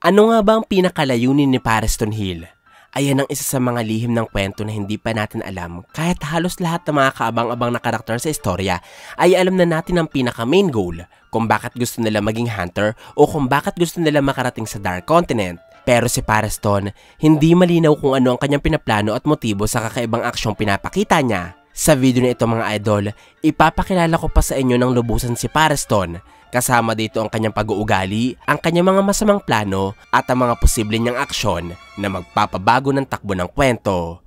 Ano nga ba ang pinakalayunin ni Pareston Hill? Ayan ang isa sa mga lihim ng kwento na hindi pa natin alam kahit halos lahat ng mga kaabang-abang na karakter sa istorya ay alam na natin ang pinaka-main goal kung bakit gusto nila maging hunter o kung bakit gusto nila makarating sa Dark Continent. Pero si Pareston, hindi malinaw kung ano ang kanyang pinaplano at motibo sa kakaibang aksyong pinapakita niya. Sa video na ito mga idol, ipapakilala ko pa sa inyo ng lubusan si Pareston. Kasama dito ang kanyang pag-uugali, ang kanyang mga masamang plano at ang mga posible niyang aksyon na magpapabago ng takbo ng kwento.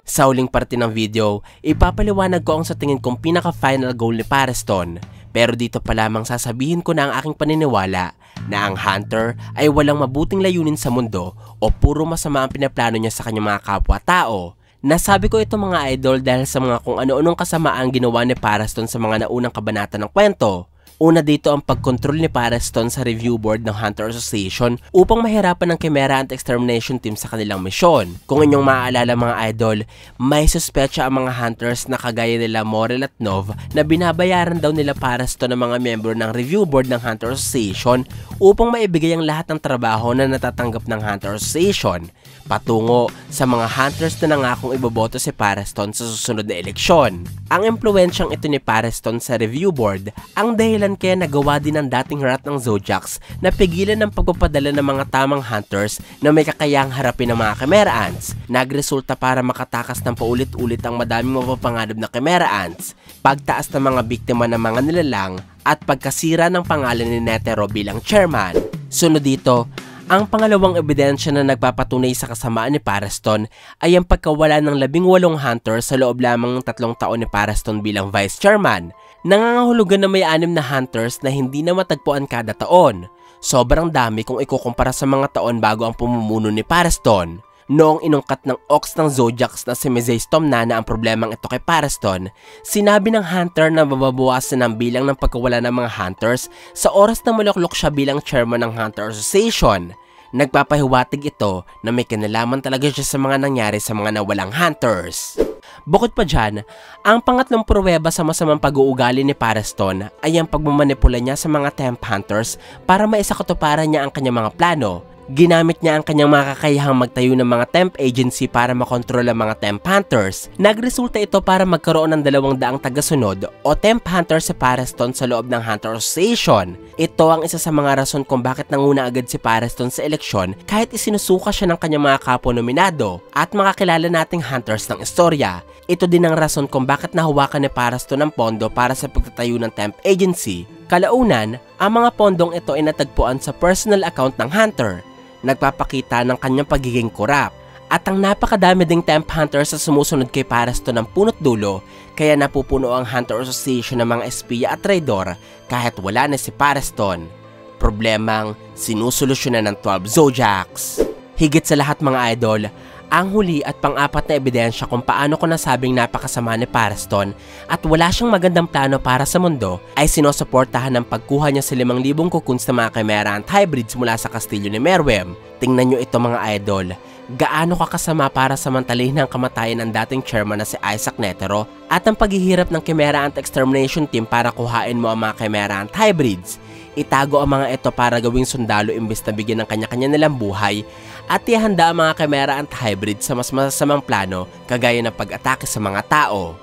Sa huling parte ng video, ipapaliwanag ko ang sa tingin kong pinaka-final goal ni Pareston. Pero dito pa lamang sasabihin ko na ang aking paniniwala na ang hunter ay walang mabuting layunin sa mundo o puro masama ang pinaplano niya sa kanyang mga kapwa-tao. Nasabi ko ito mga idol dahil sa mga kung ano-anong kasamaan ginawa ni Pareston sa mga naunang kabanata ng kwento. Una dito ang pagkontrol ni Pareston sa review board ng Hunter Association upang mahirapan ng Chimera Anti-Extermination Team sa kanilang misyon. Kung inyong maaalala mga idol, may suspecha ang mga hunters na kagaya nila Morel at Nov na binabayaran daw nila Pareston ng mga miyembro ng review board ng Hunter Association upang maibigay ang lahat ng trabaho na natatanggap ng Hunter Association patungo sa mga hunters na nangakong iboboto si Pareston sa susunod na eleksyon. Ang impluwensyang ito ni Pareston sa review board ang dahilan kaya nagawa din ng dating rat ng Zodiacs na pigilan ng pagpapadala ng mga tamang hunters na may kakayahang harapin ng mga Chimera Ants. Nagresulta para makatakas ng paulit-ulit ang madaming mapapanganib na Chimera Ants, pagtaas ng mga biktima ng mga nilalang at pagkasira ng pangalan ni Netero bilang chairman. Sunod dito, ang pangalawang ebidensya na nagpapatunay sa kasamaan ni Pareston ay ang pagkawala ng 18 hunters sa loob lamang ng 3 taon ni Pareston bilang vice chairman. Nangangahulugan na may 6 na hunters na hindi na matagpuan kada taon. Sobrang dami kung ikukumpara sa mga taon bago ang pumumuno ni Pareston. Noong inungkat ng Ox ng Zodiacs na si Mezei Stomna na ang problemang ito kay Pareston, sinabi ng hunter na mababawasan ang bilang ng pagkawala ng mga hunters sa oras na maluklok siya bilang chairman ng Hunter Association. Nagpapahiwatig ito na may kinalaman talaga siya sa mga nangyari sa mga nawalang hunters. Bukod pa dyan, ang pangatlong pruweba sa masamang pag-uugali ni Pareston ay ang pagmamanipula niya sa mga temp hunters para maisakatuparan niya ang kanyang mga plano. Ginamit niya ang kanyang mga kakayahang magtayo ng mga temp agency para makontrol ang mga temp hunters. Nagresulta ito para magkaroon ng 200 tagasunod o temp hunters si Pareston sa loob ng Hunter Association. Ito ang isa sa mga rason kung bakit nanguna agad si Pareston sa eleksyon kahit isinusuka siya ng kanyang mga kapwa-nominado at makakilala nating hunters ng istorya. Ito din ang rason kung bakit nahawakan ni Pareston ng pondo para sa pagtatayo ng temp agency. Kalaunan, ang mga pondong ito ay natagpuan sa personal account ng hunter. Nagpapakita ng kanyang pagiging korap at ang napakadami ding temp hunters sa sumusunod kay Pareston ng punot dulo kaya napupuno ang Hunter Association ng mga espiya at traidor kahit wala na si Pareston. Problemang sinusolusyonan ng 12 Zodiacs. Higit sa lahat mga idol, ang huli at pang-apat na ebidensya kung paano ko nasabing napakasama ni Pareston at wala siyang magandang plano para sa mundo ay sinusuportahan ng pagkuha niya sa 5,000 cocoons na mga Chimera Ant hybrids mula sa kastilyo ni Meruem. Tingnan nyo ito mga idol, gaano kakasama para samantalahin ang kamatayan ng dating chairman na si Isaac Netero at ang paghihirap ng Chimera Ant Extermination Team para kuhain mo ang mga Chimera Ant hybrids. Itago ang mga ito para gawing sundalo imbes na bigyan ng kanya-kanya nilang buhay at ihanda ang mga Chimera Ant hybrid sa mas masamang plano kagaya ng pag-atake sa mga tao.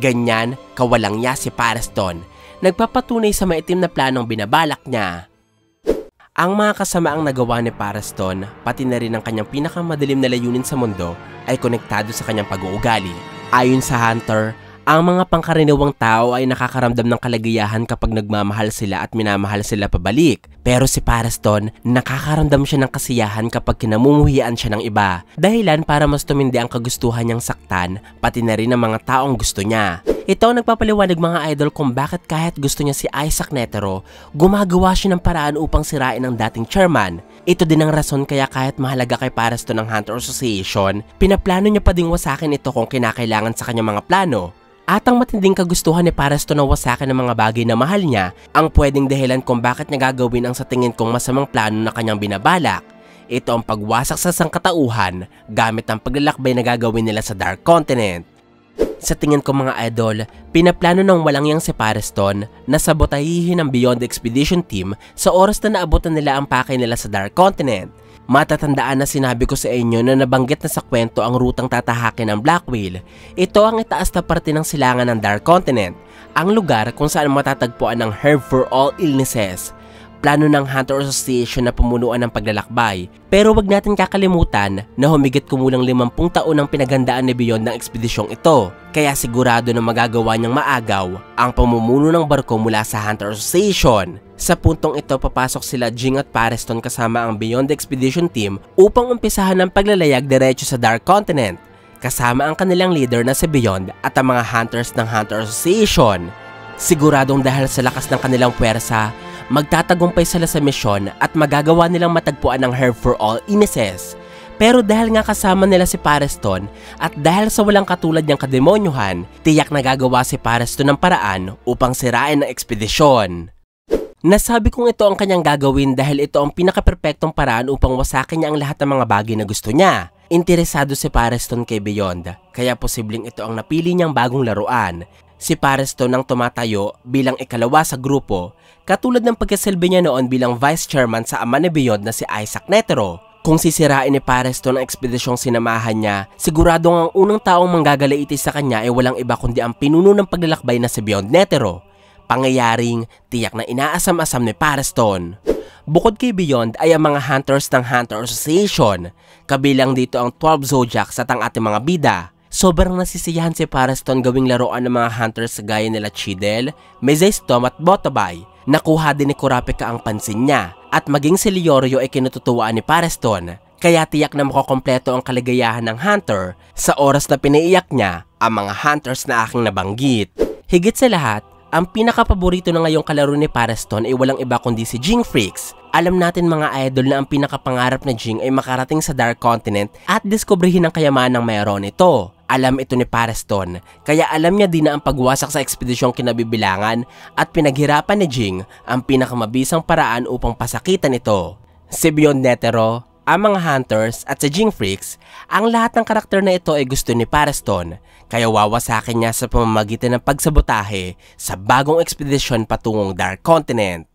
Ganyan, kawalang niya si Pareston. Nagpapatunay sa maitim na planong binabalak niya. Ang mga kasamaang nagawa ni Pareston, pati na rin ang kanyang pinakamadilim na layunin sa mundo, ay konektado sa kanyang pag-uugali. Ayon sa Hunter, ang mga pangkaraniwang tao ay nakakaramdam ng kaligayahan kapag nagmamahal sila at minamahal sila pabalik. Pero si Pareston, nakakaramdam siya ng kasiyahan kapag kinamumuhian siya ng iba. Dahilan para mas tumindi ang kagustuhan niyang saktan, pati na rin ang mga taong gusto niya. Ito ang nagpapaliwanag mga idol kung bakit kahit gusto niya si Isaac Netero, gumagawa siya ng paraan upang sirain ang dating chairman. Ito din ang rason kaya kahit mahalaga kay Pareston ng Hunter Association, pinaplano niya pa ding wasakin ito kung kinakailangan sa kanyang mga plano. At ang matinding kagustuhan ni Pareston na wasakin ng mga bagay na mahal niya ang pwedeng dahilan kung bakit niya gagawin ang sa tingin kong masamang plano na kanyang binabalak. Ito ang pagwasak sa sangkatauhan gamit ang paglalakbay na gagawin nila sa Dark Continent. Sa tingin ko mga idol, pinaplano ng walang yang si Pareston na sabotahihin ang Beyond Expedition team sa oras na naabutan nila ang pakay nila sa Dark Continent. Matatandaan na sinabi ko sa inyo na nabanggit na sa kwento ang rutang tatahakin ng Black Whale. Ito ang itaas na parte ng silangan ng Dark Continent, ang lugar kung saan matatagpuan ang herb for all illnesses. Plano ng Hunter Association na pumunuan ng paglalakbay. Pero wag natin kakalimutan na humigit kumulang 50 taon ang pinaghandaan ni Beyond ng ekspedisyong ito. Kaya sigurado na magagawa niyang maagaw ang pamumuno ng barko mula sa Hunter Association. Sa puntong ito, papasok sila Jing at Pareston kasama ang Beyond Expedition team upang umpisahan ang paglalayag diretso sa Dark Continent. Kasama ang kanilang leader na si Beyond at ang mga hunters ng Hunter Association. Siguradong dahil sa lakas ng kanilang puwersa, magtatagumpay sila sa misyon at magagawa nilang matagpuan ang herb for all illnesses. Pero dahil nga kasama nila si Pareston at dahil sa walang katulad niyang kademonyuhan, tiyak na gagawa si Pareston ng paraan upang sirain ang ekspedisyon. Nasabi kong ito ang kanyang gagawin dahil ito ang pinakaperpektong paraan upang wasakin niya ang lahat ng mga bagay na gusto niya. Interesado si Pareston kay Beyond, kaya posibleng ito ang napili niyang bagong laruan. Si Pareston ang tumatayo bilang ikalawa sa grupo, katulad ng pagkasilbi niya noon bilang vice chairman sa ama ni Beyond na si Isaac Netero. Kung sisirain ni Pareston ang ekspedisyong sinamahan niya, siguradong ang unang taong manggagaliitis sa kanya ay walang iba kundi ang pinuno ng paglalakbay na si Beyond Netero. Pangyayaring tiyak na inaasam-asam ni Pareston. Bukod kay Beyond ay ang mga hunters ng Hunter Association. Kabilang dito ang 12 Zodiacs at ang ating mga bida. Sobrang nasisiyahan si Pareston gawing laruan ng mga hunters gaya nila Chidel, Mezaistom at Botobay. Nakuha din ni Kurapika ang pansin niya at maging si Leorio ay kinututuwaan ni Pareston. Kaya tiyak na makokompleto ang kaligayahan ng hunter sa oras na pinaiyak niya ang mga hunters na aking nabanggit. Higit sa lahat, ang pinakapaborito na ngayong kalaro ni Pareston ay walang iba kundi si Jing Freaks. Alam natin mga idol na ang pinakapangarap na Jing ay makarating sa Dark Continent at diskubrihin ang kayamanang mayroon ito. Alam ito ni Pareston, kaya alam niya din na ang pagwasak sa ekspedisyong kinabibilangan at pinaghirapan ni Jing ang pinakamabisang paraan upang pasakitan ito. Si Beyond Netero, ang mga hunters at si Jing Freaks, ang lahat ng karakter na ito ay gusto ni Pareston, kaya wawasakin niya sa pamamagitan ng pagsabotahe sa bagong ekspedisyon patungong Dark Continent.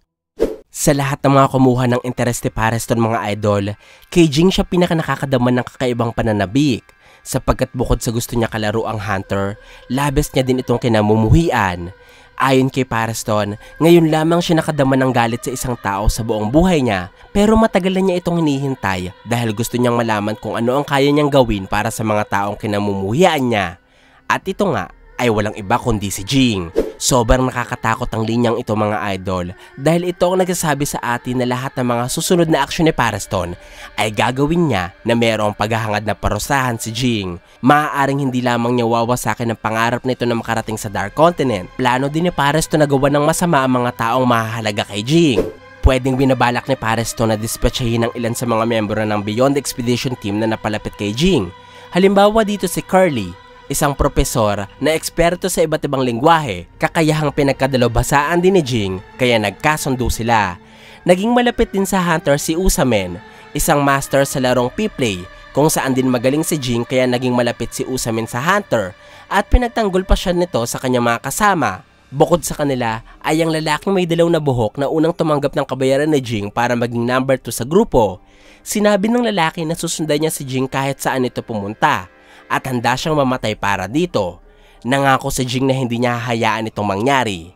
Sa lahat ng mga kumuha ng interes ni Pareston mga idol, kay Jing siya pinakanakakadaman ng kakaibang pananabik. Sapagkat bukod sa gusto niya kalaro ang hunter, labis niya din itong kinamumuhian. Ayon kay Pareston, ngayon lamang siya nakadama ng galit sa isang tao sa buong buhay niya, pero matagal na niya itong hinihintay dahil gusto niyang malaman kung ano ang kaya niyang gawin para sa mga taong kinamumuhian niya. At ito nga ay walang iba kundi si Jing. Sobrang nakakatakot ang linyang ito mga idol dahil ito ang nagsasabi sa atin na lahat ng mga susunod na aksyon ni Pareston ay gagawin niya na mayroong paghahangad na parusahan si Jing. Maaaring hindi lamang niya wawasakin ang pangarap nito na makarating sa Dark Continent. Plano din ni Pareston na gawa ng masama ang mga taong mahahalaga kay Jing. Pwedeng binabalak ni Pareston na dispatchahin ng ilan sa mga miyembro ng Beyond Expedition team na napalapit kay Jing. Halimbawa dito si Curly, isang propesor na eksperto sa iba't ibang lingwahe, kakayahang pinagkadalobhasaan din ni Jing kaya nagkasundo sila. Naging malapit din sa hunter si Usamen, isang master sa larong P-play kung saan din magaling si Jing kaya naging malapit si Usamen sa hunter at pinagtanggol pa siya nito sa kanyang mga kasama. Bukod sa kanila ay ang lalaking may dilaw na buhok na unang tumanggap ng kabayaran ni Jing para maging number 2 sa grupo. Sinabi ng lalaki na susundan niya si Jing kahit saan ito pumunta at handa siyang mamatay para dito. Nangako si Jing na hindi niya hahayaan itong mangyari.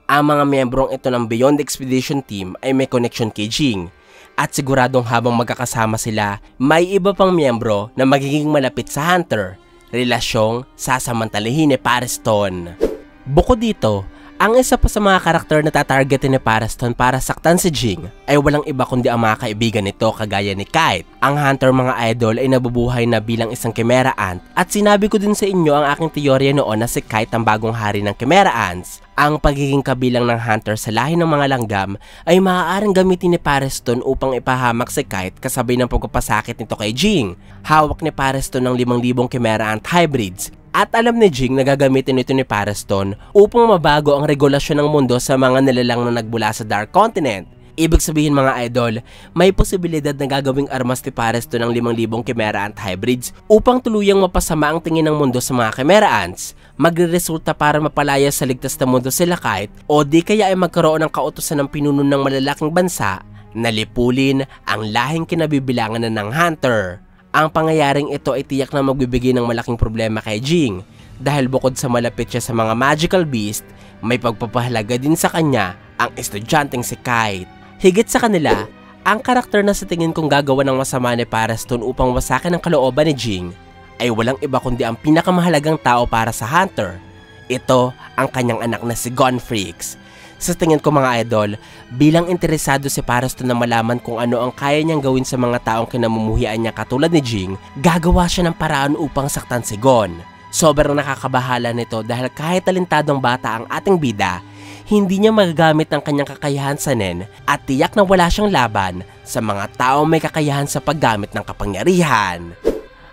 Ang mga miyembrong ito ng Beyond Expedition Team ay may connection kay Jing at siguradong habang magkakasama sila, may iba pang miyembro na magiging malapit sa hunter, relasyong sasamantalahin ni Pareston. Bukod dito, ang isa pa sa mga karakter na tatargetin ni Pareston para saktan si Jing ay walang iba kundi ang mga kaibigan nito kagaya ni Kite. Ang hunter mga idol ay nabubuhay na bilang isang Chimera Ant at sinabi ko din sa inyo ang aking teorya noon na si Kite ang bagong hari ng Chimera Ants. Ang pagiging kabilang ng hunter sa lahi ng mga langgam ay maaaring gamitin ni Pareston upang ipahamak si Kite kasabay ng pagpapasakit nito kay Jing. Hawak ni Pareston ng 5,000 Chimera Ant hybrids. At alam ni Jing na gagamitin ito ni Pareston upang mabago ang regulasyon ng mundo sa mga nilalang na nagbula sa Dark Continent. Ibig sabihin mga idol, may posibilidad na gagawing armas ni Pares to ng 5,000 Chimera Ant hybrids upang tuluyang mapasama ang tingin ng mundo sa mga Chimera Ants. Magre-resulta para mapalaya sa ligtas na mundo sila kahit o di kaya ay magkaroon ng kautusan ng pinuno ng malalaking bansa na lipulin ang lahing kinabibilangan na ng Hunter. Ang pangyayaring ito ay tiyak na magbibigay ng malaking problema kay Jing dahil bukod sa malapit siya sa mga magical beast, may pagpapahalaga din sa kanya ang estudyanteng si Kite. Higit sa kanila, ang karakter na sa tingin kong gagawa ng masama ni Pares upang wasakin ang kalooban ni Jing ay walang iba kundi ang pinakamahalagang tao para sa Hunter. Ito ang kanyang anak na si Gonfrix. Sa tingin ko mga idol, bilang interesado si Pares na malaman kung ano ang kaya niyang gawin sa mga taong kinamumuhian niya katulad ni Jing, gagawa siya ng paraan upang saktan si Gon. Sobrang nakakabahala nito dahil kahit talentadong bata ang ating bida, hindi niya magagamit ang kanyang kakayahan sa Nen at tiyak na wala siyang laban sa mga taong may kakayahan sa paggamit ng kapangyarihan.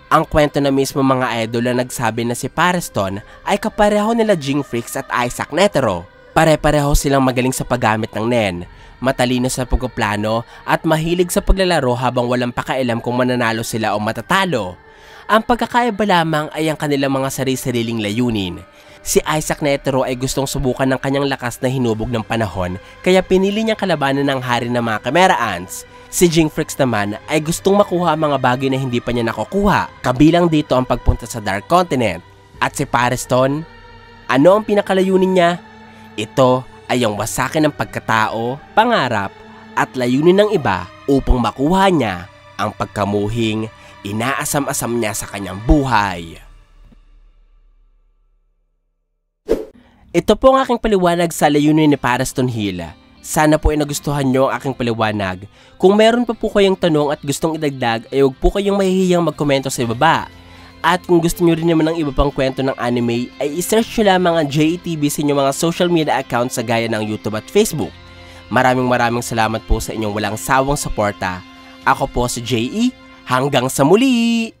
Ang kwento na mismo mga idol na nagsabi na si Pareston ay kapareho nila Jingfrix at Isaac Netero. Pare-pareho silang magaling sa paggamit ng Nen, matalino sa pagkuplano at mahilig sa paglalaro habang walang pakialam kung mananalo sila o matatalo. Ang pagkakaiba lamang ay ang kanilang mga sarili-sariling layunin. Si Isaac Netero ay gustong subukan ng kanyang lakas na hinubog ng panahon kaya pinili niyang kalabanan ng hari ng mga Chimera Ants. Si Jingfrix naman ay gustong makuha ang mga bagay na hindi pa niya nakukuha, kabilang dito ang pagpunta sa Dark Continent. At si Pareston, ano ang pinakalayunin niya? Ito ay ang wasakin ng pagkatao, pangarap at layunin ng iba upang makuha niya ang pagkamuhing inaasam-asam niya sa kanyang buhay. Ito po ang aking paliwanag sa layunin ni Pareston Hill. Sana po ay nagustuhan nyo ang aking paliwanag. Kung meron pa po kayong tanong at gustong idagdag ay huwag po kayong mahihiyang magkomento sa ibaba. At kung gusto nyo rin naman ng iba pang kwento ng anime ay isearch nyo lamang ang JETV sa inyong mga social media accounts sa gaya ng YouTube at Facebook. Maraming salamat po sa inyong walang sawang suporta. Ako po si JE. Hanggang sa muli!